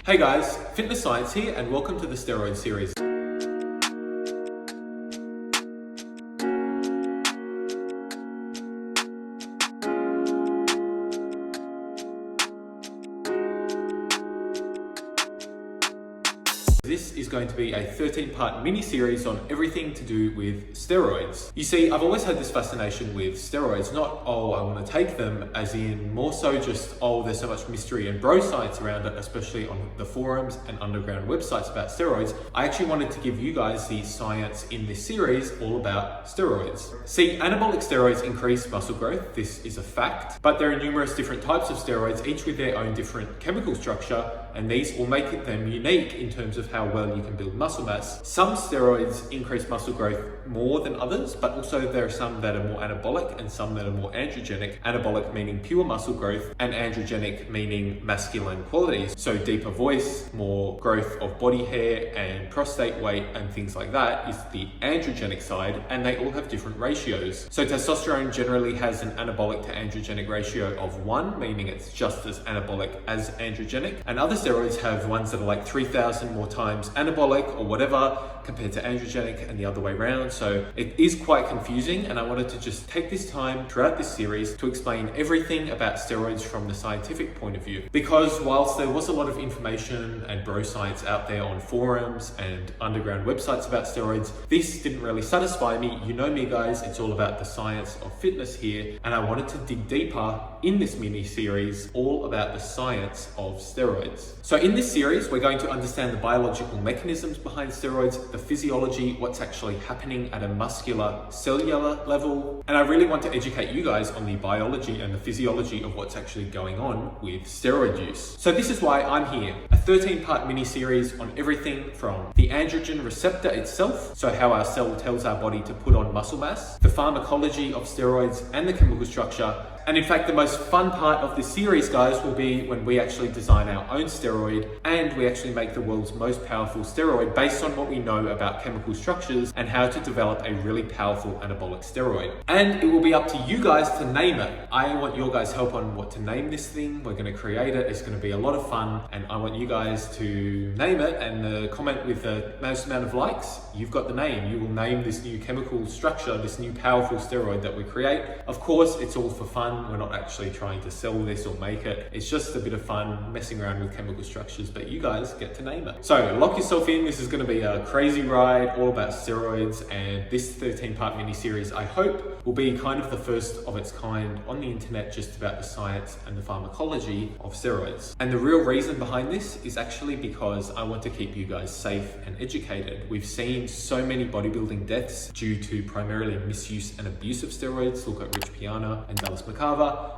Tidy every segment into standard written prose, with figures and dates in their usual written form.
Hey guys, Fitness Science here and welcome to the Steroid series. This is going to be a 13-part mini-series on everything to do with steroids. You see, I've always had this fascination with steroids, not, oh, I want to take them, as in more so just, oh, there's so much mystery and bro science around it, especially on the forums and underground websites about steroids. I actually wanted to give you guys the science in this series all about steroids. See, anabolic steroids increase muscle growth, this is a fact, but there are numerous different types of steroids, each with their own different chemical structure, and these will make them unique in terms of how well you can build muscle mass. Some steroids increase muscle growth more than others, but also there are some that are more anabolic and some that are more androgenic. Anabolic meaning pure muscle growth, and androgenic meaning masculine qualities. So deeper voice, more growth of body hair and prostate weight and things like that is the androgenic side, and they all have different ratios. So testosterone generally has an anabolic to androgenic ratio of 1, meaning it's just as anabolic as androgenic, and other steroids have ones that are like 3,000 more times anabolic or whatever compared to androgenic, and the other way around. So it is quite confusing, and I wanted to just take this time throughout this series to explain everything about steroids from the scientific point of view. Because whilst there was a lot of information and bro science out there on forums and underground websites about steroids, this didn't really satisfy me. You know me guys, it's all about the science of fitness here, and I wanted to dig deeper in this mini series all about the science of steroids. So in this series, we're going to understand the biological mechanisms behind steroids, the physiology, what's actually happening at a muscular cellular level, and I really want to educate you guys on the biology and the physiology of what's actually going on with steroid use. So this is why I'm here, a 13-part mini-series on everything from the androgen receptor itself, so how our cell tells our body to put on muscle mass, the pharmacology of steroids and the chemical structure. And in fact, the most fun part of this series, guys, will be when we actually design our own steroid and we actually make the world's most powerful steroid based on what we know about chemical structures and how to develop a really powerful anabolic steroid. And it will be up to you guys to name it. I want your guys' help on what to name this thing. We're going to create it. It's going to be a lot of fun, and I want you guys to name it, and comment with the most amount of likes. You've got the name. You will name this new chemical structure, this new powerful steroid that we create. Of course, it's all for fun. We're not actually trying to sell this or make it. It's just a bit of fun messing around with chemical structures, but you guys get to name it. So lock yourself in. This is going to be a crazy ride all about steroids, and this 13-part mini-series, I hope, will be kind of the first of its kind on the internet just about the science and the pharmacology of steroids. And the real reason behind this is actually because I want to keep you guys safe and educated. We've seen so many bodybuilding deaths due to primarily misuse and abuse of steroids. Look at Rich Piana and Dallas McCarver.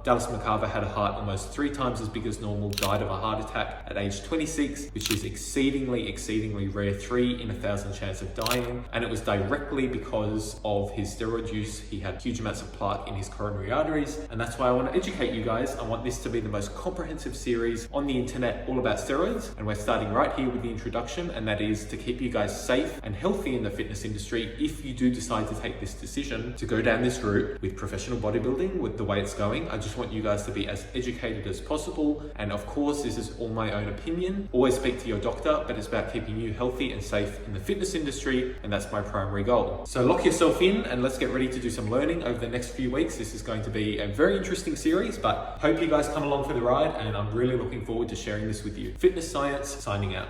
Dallas McCarver had a heart almost 3 times as big as normal, died of a heart attack at age 26, which is exceedingly rare, 3 in 1,000 chance of dying. And it was directly because of his steroid use. He had huge amounts of plaque in his coronary arteries. And that's why I want to educate you guys. I want this to be the most comprehensive series on the internet all about steroids. And we're starting right here with the introduction, and that is to keep you guys safe and healthy in the fitness industry if you do decide to take this decision to go down this route with professional bodybuilding, with the way it's going. I just want you guys to be as educated as possible. And of course, this is all my own opinion. Always speak to your doctor, but it's about keeping you healthy and safe in the fitness industry, and that's my primary goal. So lock yourself in and let's get ready to do some learning over the next few weeks. This is going to be a very interesting series, but hope you guys come along for the ride, and I'm really looking forward to sharing this with you. Fitness Science signing out.